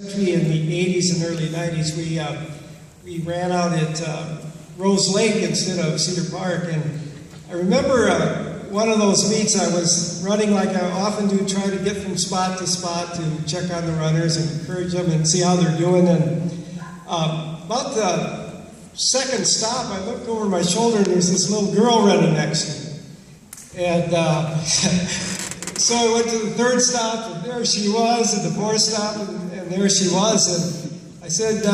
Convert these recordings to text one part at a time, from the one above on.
In the 80s and early 90s, we ran out at Rose Lake instead of Cedar Park, and I remember one of those meets I was running like I often do, try to get from spot to spot to check on the runners and encourage them and see how they're doing. And about the second stop, I looked over my shoulder and there's this little girl running next to me. And so I went to the third stop, and there she was, and the fourth stop, and there she was. And I said,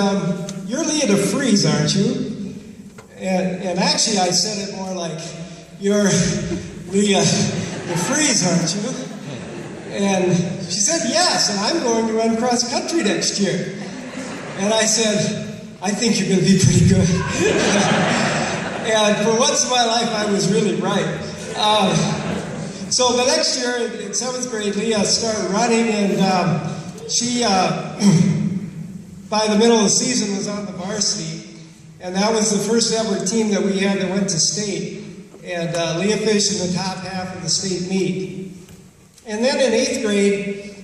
"You're Leah DeVries, aren't you?" And actually I said it more like, "You're Leah DeVries, aren't you?" And she said, "Yes, and I'm going to run cross country next year." And I said, "I think you're going to be pretty good." And for once in my life, I was really right. So the next year, in 7th grade, Leah started running, and she, by the middle of the season, was on the varsity. And that was the first ever team that we had that went to state. And Leah finished in the top half of the state meet. And then in 8th grade,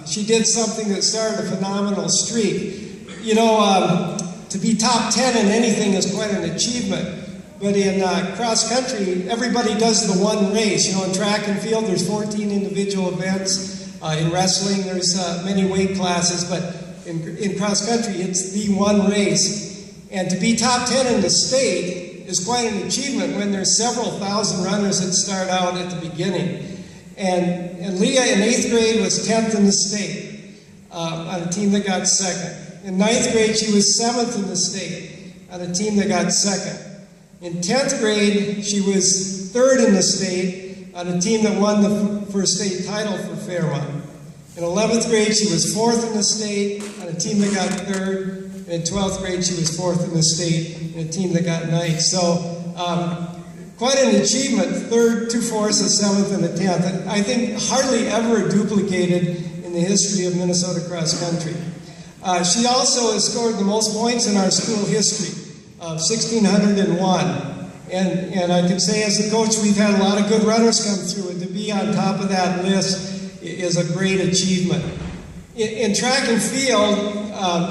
she did something that started a phenomenal streak. You know, to be top 10 in anything is quite an achievement. But in cross country, everybody does the one race. You know, in track and field, there's 14 individual events. In wrestling, there's many weight classes. But in cross country, it's the one race. And to be top 10 in the state is quite an achievement when there's several thousand runners that start out at the beginning. And Leah in 8th grade was 10th in the state on a team that got second. In 9th grade, she was 7th in the state on a team that got second. In 10th grade, she was 3rd in the state on a team that won the first state title for Fairmont. In 11th grade, she was 4th in the state on a team that got 3rd. And in 12th grade, she was 4th in the state in a team that got 9th. So quite an achievement, 3rd, 2 4ths, a 7th, and a 10th. And I think hardly ever duplicated in the history of Minnesota cross country. She also has scored the most points in our school history. 1,601. And I can say as a coach, we've had a lot of good runners come through, and to be on top of that list is a great achievement. In track and field,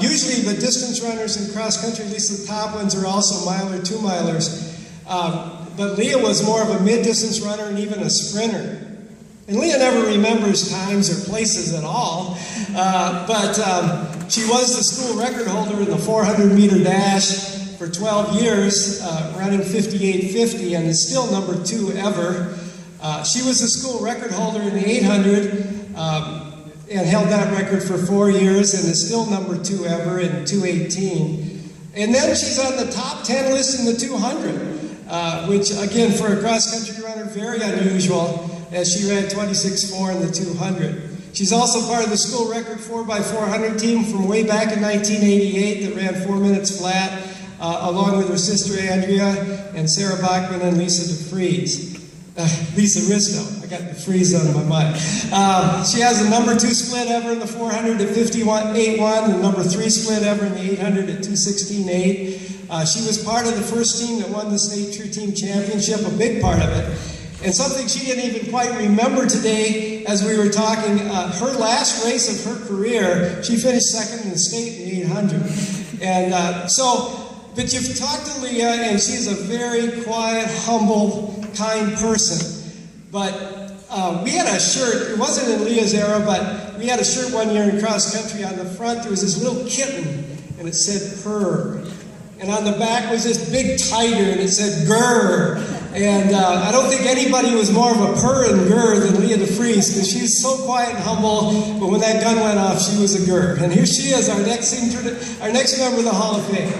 usually the distance runners in cross country, at least the top ones, are also miler, 2-milers. But Leah was more of a mid-distance runner and even a sprinter. And Leah never remembers times or places at all, but she was the school record holder in the 400-meter dash for 12 years, running 58:50, and is still number 2 ever. She was the school record holder in the 800 and held that record for 4 years, and is still number 2 ever in 2:18. And then she's on the top 10 list in the 200, which again for a cross-country runner, very unusual, as she ran 26:4 in the 200. She's also part of the school record 4x400 team from way back in 1988 that ran 4 minutes flat, along with her sister Andrea and Sarah Bachman and Lisa DeVries. Lisa Risto. I got DeVries on my mind. She has the number 2 split ever in the 400 at 58.1, the number 3 split ever in the 800 at 2:16.8. She was part of the first team that won the state true team championship, a big part of it. And something she didn't even quite remember today as we were talking, her last race of her career, she finished 2nd in the state in the 800. And but you've talked to Leah, and she's a very quiet, humble, kind person. But we had a shirt, it wasn't in Leah's era, but we had a shirt one year in cross country. On the front there was this little kitten, and it said purr. And on the back was this big tiger, and it said grr. And I don't think anybody was more of a purr and grr than Leah DeVries, because she's so quiet and humble, but when that gun went off, she was a grr. And here she is, our next member of the Hall of Fame.